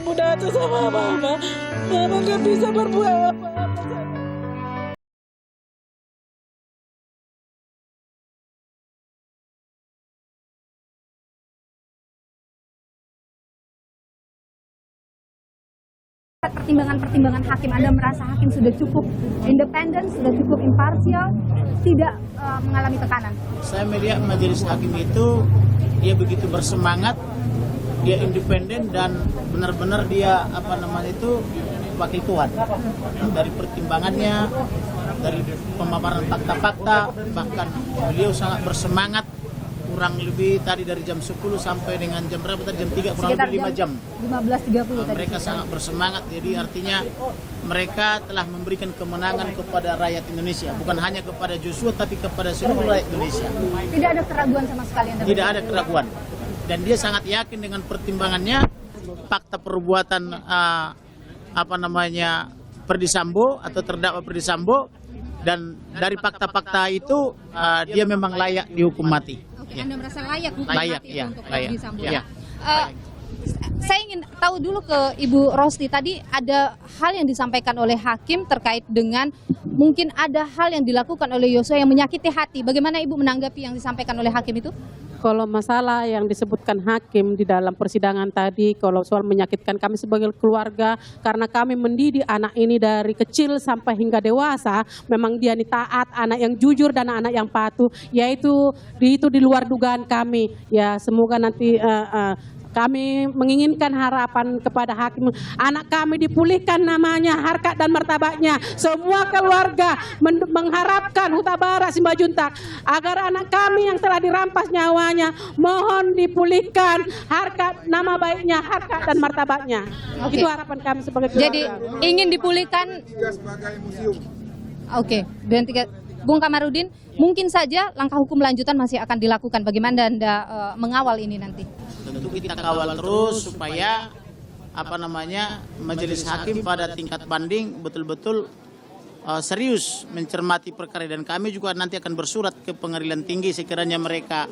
muda itu sama mama. Mama nggak bisa berbuat apa-apa. Pertimbangan-pertimbangan hakim, Anda merasa hakim sudah cukup independen, sudah cukup imparsial, tidak mengalami tekanan? Saya melihat majelis hakim itu dia begitu bersemangat, dia independen dan benar-benar dia wakil Tuhan. Dari pertimbangannya, dari pemaparan fakta-fakta, bahkan beliau sangat bersemangat. Kurang lebih tadi dari jam 10 sampai dengan jam berapa tadi, jam 3, kurang lebih 5 jam. 15.30 tadi. Mereka sangat bersemangat, jadi artinya mereka telah memberikan kemenangan kepada rakyat Indonesia, bukan hanya kepada Joshua tapi kepada seluruh rakyat Indonesia. Tidak ada keraguan sama sekali Anda? Tidak ada keraguan. Dan dia sangat yakin dengan pertimbangannya, fakta perbuatan Ferdy Sambo atau terdakwa Ferdy Sambo, dan dari fakta-fakta itu dia memang layak dihukum mati. Oke, Anda merasa layak hukum Layak, mati ya, untuk layak. Ferdy Sambo? Ya. Saya ingin tahu dulu ke Ibu Rosti, tadi ada hal yang disampaikan oleh hakim terkait dengan mungkin ada hal yang dilakukan oleh Yosua yang menyakiti hati. Bagaimana Ibu menanggapi yang disampaikan oleh hakim itu? Kalau masalah yang disebutkan hakim di dalam persidangan tadi, kalau soal menyakitkan kami sebagai keluarga, karena kami mendidik anak ini dari kecil sampai hingga dewasa, memang dia ini taat, anak yang jujur dan anak yang patuh, yaitu itu di luar dugaan kami. Ya, semoga nanti kami menginginkan harapan kepada hakim, anak kami dipulihkan namanya, harkat dan martabatnya. Semua keluarga mengharapkan Huta Barat Simbajuntak agar anak kami yang telah dirampas nyawanya mohon dipulihkan harkat, nama baiknya, harkat dan martabatnya. Oke. Itu harapan kami sebagai keluarga. Jadi ingin dipulihkan. Oke, dan tiga. Bung Kamarudin, mungkin saja langkah hukum lanjutan masih akan dilakukan. Bagaimana Anda mengawal ini nanti? Tentu kita kawal terus supaya majelis hakim pada tingkat banding betul-betul serius mencermati perkara, dan kami juga nanti akan bersurat ke pengadilan tinggi sekiranya mereka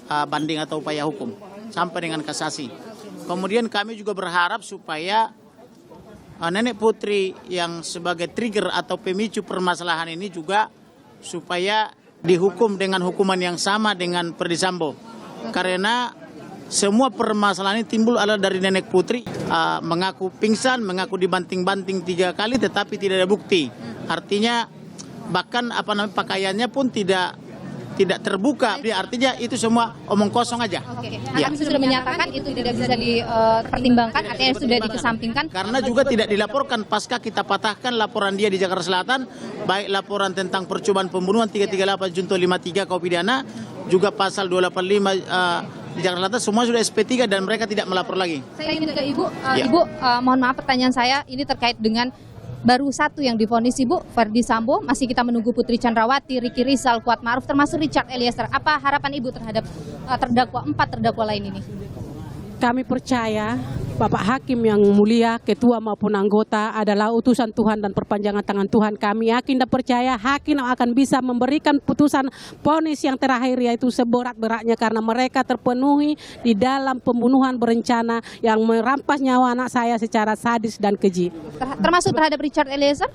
banding atau upaya hukum sampai dengan kasasi. Kemudian kami juga berharap supaya nenek putri yang sebagai trigger atau pemicu permasalahan ini juga supaya dihukum dengan hukuman yang sama dengan Ferdy Sambo. Karena semua permasalahan ini timbul adalah dari nenek putri mengaku pingsan, mengaku dibanting-banting 3 kali tetapi tidak ada bukti. Artinya bahkan pakaiannya pun tidak terbuka. Artinya itu semua omong kosong aja. Oke. Ya. Kami sudah menyatakan itu tidak bisa dipertimbangkan, artinya sudah dikesampingkan. Karena juga tidak dilaporkan pasca kita patahkan laporan dia di Jakarta Selatan, baik laporan tentang percobaan pembunuhan 338 junto 53 KUH pidana, juga pasal 285 di Jakarta Selatan, semua sudah SP3 dan mereka tidak melapor lagi. Saya ingin ke Ibu. Ya. Ibu, mohon maaf pertanyaan saya ini terkait dengan baru satu yang divonis Ibu, Ferdy Sambo. Masih kita menunggu Putri Chandrawati, Ricky Rizal, Kuat Ma'ruf, termasuk Richard Eliezer. Apa harapan Ibu terhadap 4 terdakwa lain ini? Kami percaya Bapak Hakim yang mulia, ketua maupun anggota adalah utusan Tuhan dan perpanjangan tangan Tuhan. Kami yakin dan percaya hakim akan bisa memberikan putusan vonis yang terakhir, yaitu seberat-beratnya karena mereka terpenuhi di dalam pembunuhan berencana yang merampas nyawa anak saya secara sadis dan keji. Termasuk terhadap Richard Eliezer?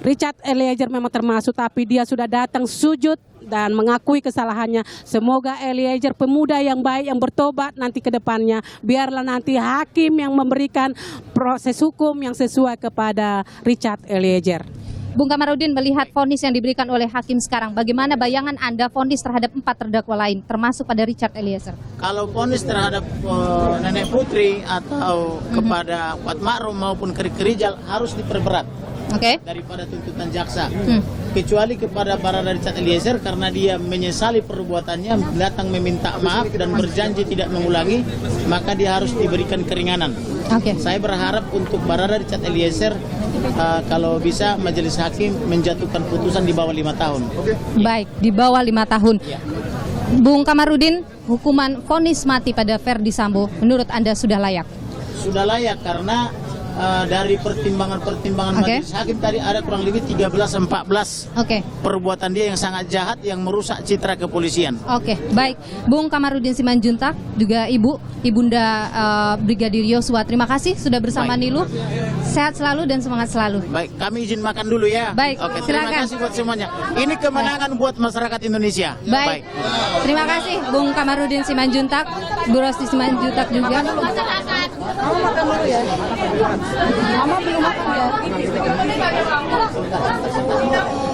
Richard Eliezer memang termasuk, tapi dia sudah datang sujud dan mengakui kesalahannya. Semoga Eliezer pemuda yang baik yang bertobat nanti ke depannya. Biarlah nanti hakim yang memberikan proses hukum yang sesuai kepada Richard Eliezer. Bung Kamarudin, melihat vonis yang diberikan oleh hakim sekarang, bagaimana bayangan Anda vonis terhadap 4 terdakwa lain, termasuk pada Richard Eliezer? Kalau vonis terhadap nenek putri atau kepada Kuat Ma'ruf maupun Ricky Rizal harus diperberat. Daripada tuntutan jaksa, kecuali kepada Barada Richard Eliezer karena dia menyesali perbuatannya, datang meminta maaf dan berjanji tidak mengulangi, maka dia harus diberikan keringanan. Saya berharap untuk Barada Richard Eliezer kalau bisa majelis hakim menjatuhkan putusan di bawah 5 tahun. Baik, di bawah 5 tahun. Ya. Bung Kamarudin, hukuman vonis mati pada Ferdy Sambo menurut Anda sudah layak? Sudah layak karena dari pertimbangan Oke. majelis hakim tadi ada kurang lebih 13-14 Oke. perbuatan dia yang sangat jahat yang merusak citra kepolisian. Oke, baik. Bung Kamarudin Simanjuntak, juga Ibunda Brigadir Yosua. Terima kasih sudah bersama Baik. Nilu. Sehat selalu dan semangat selalu. Baik, kami izin makan dulu ya. Baik, Oke, terima silakan. kasih buat semuanya. Ini kemenangan buat masyarakat Indonesia. Baik. Terima kasih Bung Kamarudin Simanjuntak, Bu Rosti Simanjuntak juga.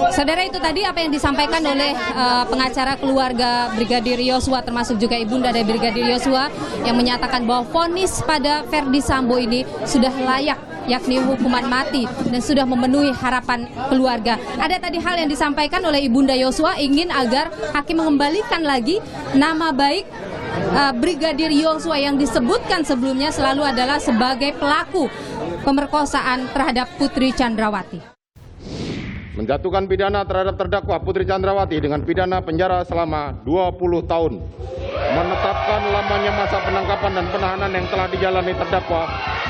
Saudara, itu tadi apa yang disampaikan oleh pengacara keluarga Brigadir Yosua, termasuk juga ibunda dari Brigadir Yosua, yang menyatakan bahwa vonis pada Ferdi Sambo ini sudah layak, yakni hukuman mati, dan sudah memenuhi harapan keluarga. Ada tadi hal yang disampaikan oleh ibunda Yosua, ingin agar hakim mengembalikan lagi nama baik Brigadir Yosua yang disebutkan sebelumnya selalu adalah sebagai pelaku pemerkosaan terhadap Putri Chandrawati. Menjatuhkan pidana terhadap terdakwa Putri Chandrawati dengan pidana penjara selama 20 tahun. Menetapkan lamanya masa penangkapan dan penahanan yang telah dijalani terdakwa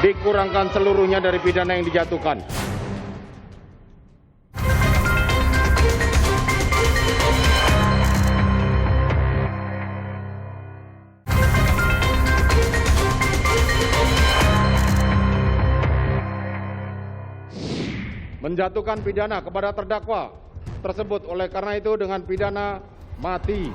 dikurangkan seluruhnya dari pidana yang dijatuhkan. Menjatuhkan pidana kepada terdakwa tersebut oleh karena itu dengan pidana mati.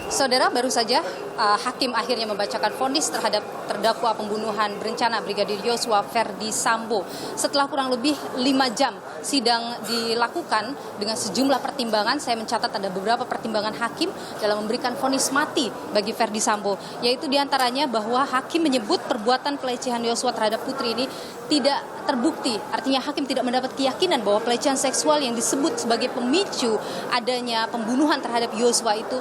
Saudara, baru saja hakim akhirnya membacakan vonis terhadap terdakwa pembunuhan berencana Brigadir Yosua Ferdi Sambo. Setelah kurang lebih 5 jam sidang dilakukan dengan sejumlah pertimbangan, saya mencatat ada beberapa pertimbangan hakim dalam memberikan vonis mati bagi Ferdi Sambo, yaitu diantaranya bahwa hakim menyebut perbuatan pelecehan Yosua terhadap putri ini tidak terbukti. Artinya hakim tidak mendapat keyakinan bahwa pelecehan seksual yang disebut sebagai pemicu adanya pembunuhan terhadap Yosua itu,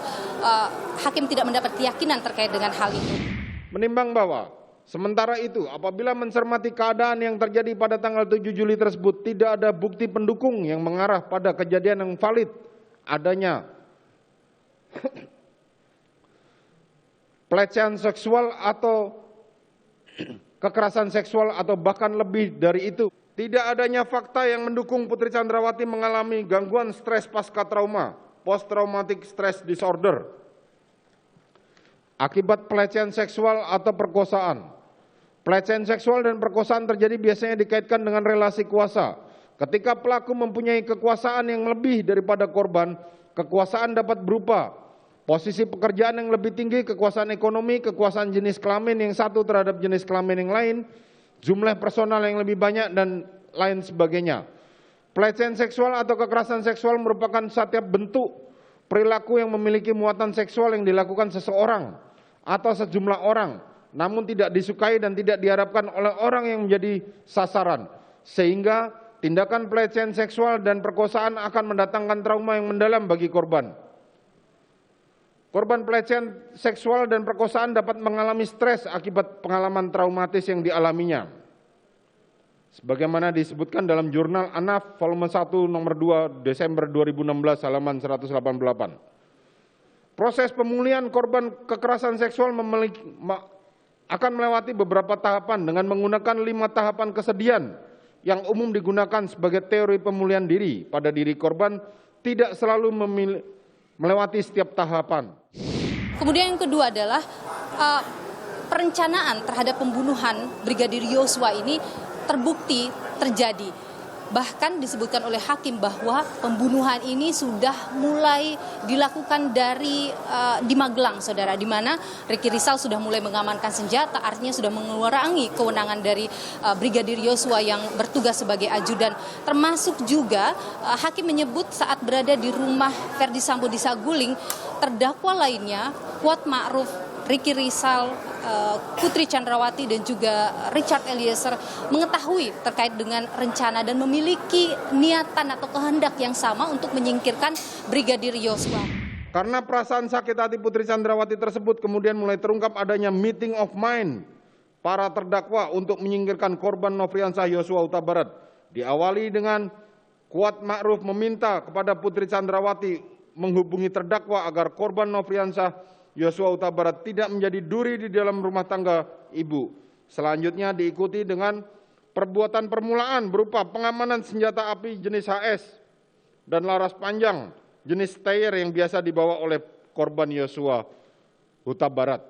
hakim tidak mendapat keyakinan terkait dengan hal itu. Menimbang bahwa sementara itu apabila mencermati keadaan yang terjadi pada tanggal 7 Juli tersebut tidak ada bukti pendukung yang mengarah pada kejadian yang valid adanya pelecehan seksual atau kekerasan seksual atau bahkan lebih dari itu. Tidak adanya fakta yang mendukung Putri Chandrawati mengalami gangguan stres pasca trauma, post traumatic stress disorder, akibat pelecehan seksual atau perkosaan. Pelecehan seksual dan perkosaan terjadi biasanya dikaitkan dengan relasi kuasa. Ketika pelaku mempunyai kekuasaan yang lebih daripada korban, kekuasaan dapat berupa posisi pekerjaan yang lebih tinggi, kekuasaan ekonomi, kekuasaan jenis kelamin yang satu terhadap jenis kelamin yang lain, jumlah personal yang lebih banyak, dan lain sebagainya. Pelecehan seksual atau kekerasan seksual merupakan setiap bentuk perilaku yang memiliki muatan seksual yang dilakukan seseorang atau sejumlah orang, namun tidak disukai dan tidak diharapkan oleh orang yang menjadi sasaran, sehingga tindakan pelecehan seksual dan perkosaan akan mendatangkan trauma yang mendalam bagi korban. Korban pelecehan seksual dan perkosaan dapat mengalami stres akibat pengalaman traumatis yang dialaminya. Sebagaimana disebutkan dalam jurnal ANAF volume 1 nomor 2 Desember 2016 halaman 188. Proses pemulihan korban kekerasan seksual akan melewati beberapa tahapan dengan menggunakan 5 tahapan kesedihan yang umum digunakan sebagai teori pemulihan diri pada diri korban, tidak selalu melewati setiap tahapan. Kemudian yang kedua adalah perencanaan terhadap pembunuhan Brigadir Yosua ini terbukti terjadi. Bahkan disebutkan oleh hakim bahwa pembunuhan ini sudah mulai dilakukan di Magelang, saudara, di mana Ricky Rizal sudah mulai mengamankan senjata, artinya sudah mengurangi kewenangan dari Brigadir Yosua yang bertugas sebagai ajudan. Termasuk juga hakim menyebut saat berada di rumah Ferdi Sambo di Saguling, terdakwa lainnya Kuat Ma'ruf, Ricky Rizal, Putri Chandrawati dan juga Richard Eliezer mengetahui terkait dengan rencana dan memiliki niatan atau kehendak yang sama untuk menyingkirkan Brigadir Yosua. Karena perasaan sakit hati Putri Chandrawati tersebut kemudian mulai terungkap adanya meeting of mind para terdakwa untuk menyingkirkan korban Nofriansah Yosua Huta Barat. Diawali dengan Kuat Ma'ruf meminta kepada Putri Chandrawati menghubungi terdakwa agar korban Nofriansah Yosua Huta Barat tidak menjadi duri di dalam rumah tangga ibu. Selanjutnya diikuti dengan perbuatan permulaan berupa pengamanan senjata api jenis HS dan laras panjang jenis steyr yang biasa dibawa oleh korban Yosua Huta Barat.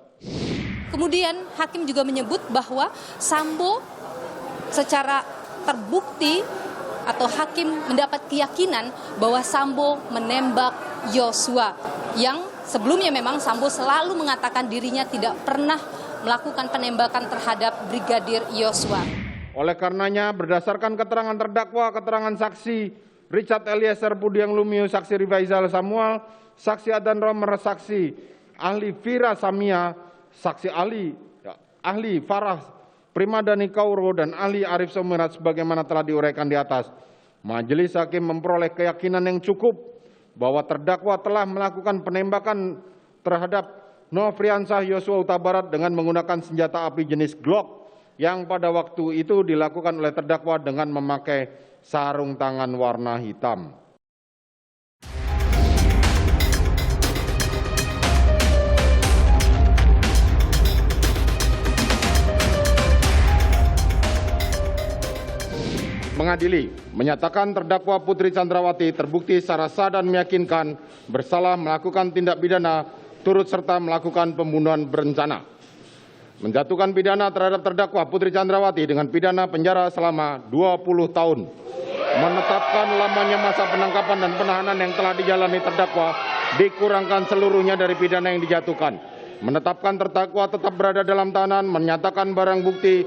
Kemudian hakim juga menyebut bahwa Sambo secara terbukti atau hakim mendapat keyakinan bahwa Sambo menembak Yosua, yang sebelumnya memang Sambo selalu mengatakan dirinya tidak pernah melakukan penembakan terhadap Brigadir Yosua. Oleh karenanya, berdasarkan keterangan terdakwa, keterangan saksi Richard Eliezer Pudiang Lumiu, saksi Rifaizal Samuel, saksi Adan Romer, saksi ahli Vira Samia, saksi ahli Farah Primadani Kauro, dan ahli Arif Somirat sebagaimana telah diuraikan di atas. Majelis hakim memperoleh keyakinan yang cukup bahwa terdakwa telah melakukan penembakan terhadap Nofriansah Yosua Huta Barat dengan menggunakan senjata api jenis Glock yang pada waktu itu dilakukan oleh terdakwa dengan memakai sarung tangan warna hitam. Mengadili, menyatakan terdakwa Putri Chandrawati terbukti secara sah dan meyakinkan bersalah melakukan tindak pidana turut serta melakukan pembunuhan berencana. Menjatuhkan pidana terhadap terdakwa Putri Chandrawati dengan pidana penjara selama 20 tahun. Menetapkan lamanya masa penangkapan dan penahanan yang telah dijalani terdakwa dikurangkan seluruhnya dari pidana yang dijatuhkan. Menetapkan terdakwa tetap berada dalam tahanan, menyatakan barang bukti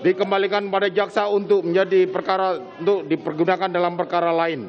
dikembalikan pada jaksa untuk menjadi perkara untuk dipergunakan dalam perkara lain.